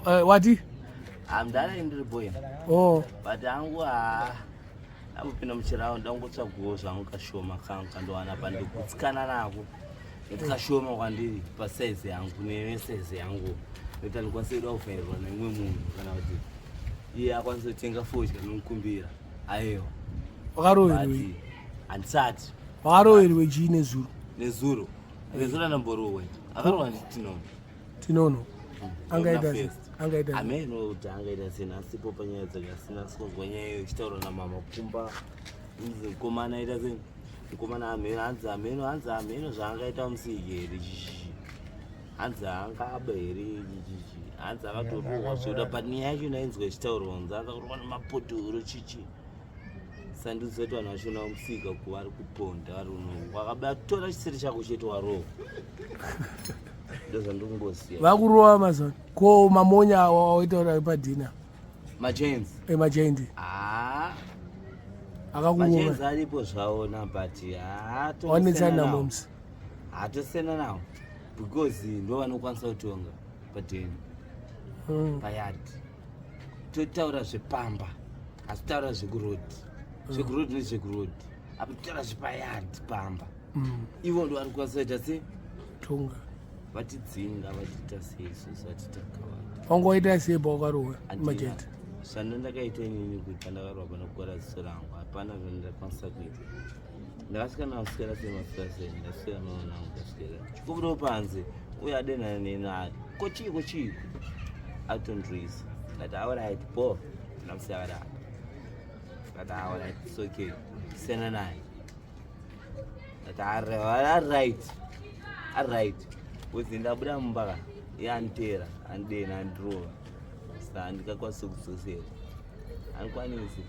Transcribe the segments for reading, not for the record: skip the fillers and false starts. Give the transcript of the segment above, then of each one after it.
What? I'm done in the boy. Oh. But I'm pinna mchirao ndangotsva gozo angukashoma kandwana pandikutsikana nako ndikashoma kwandiri pasaizi yangu nesaizi yangu ndoita ndikwanisa kufairirwa nemwe munhu kana kuti iye akwanisa kutenga fodya nomukumbira aiwa wakaroverwei handisati wakaroverwei chii nezuro nezuro andamborowe akarohwa tinono angaita ameno kuti angaita sena asipo panyaya dzakasina sikozwa nyaya iyo ichitaura namama kumba mukomana aita seni mukomana hanzi ameno zvaangaita musigeri chichi hanzi angaba here chichi hanzi akatorohwa zvoda but nyaya yacho nainzwa ichitaurwa kunzi akarohwa nemapotoro chichi sandizoti vanhu vachona musika kuvari kuponda vari unongo wakabatora chisiri chako chetu warohwa ndozvandongosiya vakurowa mazana ko mamonya waitaura padhina machains akakurowa aripo zvaona but wanetsana namo musi hatosiyana nawo because ndo vanokwanisa kutonga padhina payadi totaura zvepamba asi taura zvekurodhi zvekurodhi nezvekurodhi apa totaura zvepayadi pamba ivo ndo vari kukwanisa kuita se tonga vatidzinga vatiita seisusu vatitakavantu wangoita seba wakarohwa majeti zvando ndakaita inini kuti pandakarohwa panokora ziso rangu hapana zvandakwanisa kuita ndakasvika namusikana semasikaseni ndasvika naonangu ndasvika chikubudo panze uye adenhana nenaye kochii atondrisa ndati alright bo ndamusiya kadapa ndati alright it's okay sena naye ndati alright kuti ndabuda mumbaka yanditera andidena andirova saka handikakwanisa kudzosera handikwanisi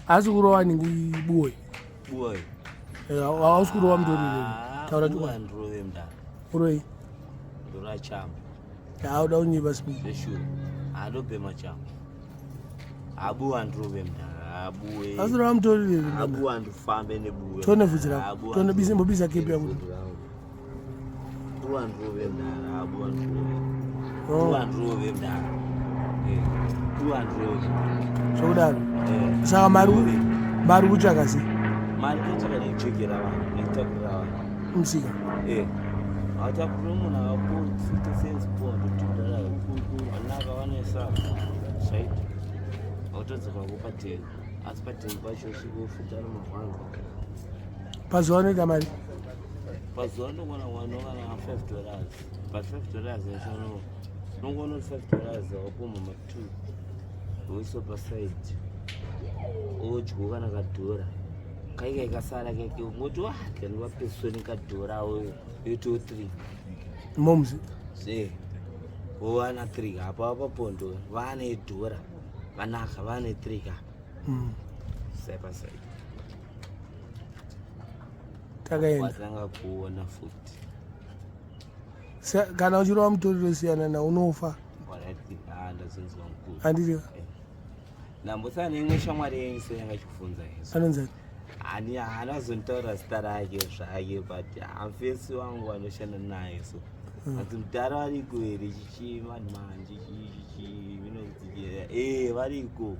asi kurowa ningi buwe hausi kurowa mutorire taura chikwa ndirove mndara uroi ndora chama hauda unyiva Smigo zveshure handobhema chama abu handirove mndara abuwe asi rova mutorire abu handifambe nebuwe tone vhudzi rako tone mbobisa kepi yakuti buwandrove mndara buwandrove mndara buwandrove zvokudaro saka mari kutsvaka sei mari kutsvaka nekuchekera vanhu nekutakura vanhu musika hatakurira munhu akakuita senzipondo tudara kuku anaka vanoisava zvaita hautodzoka kupateni asi pateni pacho svikofuta nomavhanga pazuva anoita mari pazuva ndongona wanongana $5 but $5 neshono nongona $5 wapoma ma2 woiso pasaidi odyo kana kadhora kaika ikasara keke ungoti wake ndiwapesoni kadhora yo2-3 momuzi vana 3 apa papondo vane dhora vanaka vane 3 ka sai pasaidi takaenda kuona futi kana uchirova mutoriro siyana na unofa ndazonzwa mukuru handiri ndambosana neimwe shamwari yenyu soyanga chifunza isu anonzani hani haanazonitaura zita rake zvake but hamfesi wangu anoshanda naye so ati mudhara variko here chichimanimanje vinonzi variko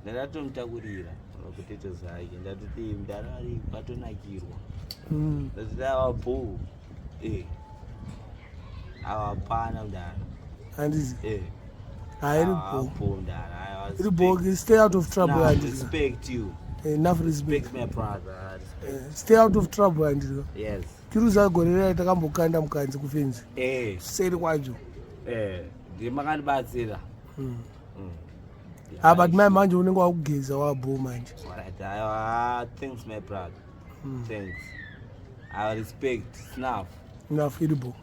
ndandatomutakura kuteto zake ndatoti mudhara variko atonakirwa ndatoti avabho avapana mudhara handizi hairibo mudhara iribo stay out of trouble and respect you enough respect my brother stay out of trouble handiro yes tiruza gore rai takambokanda mukanzi kufenzi seri kwacho ndimakandibatsira but mai manje unenge wakugeza wabho manje thanks my brother thanks I respect enough iribo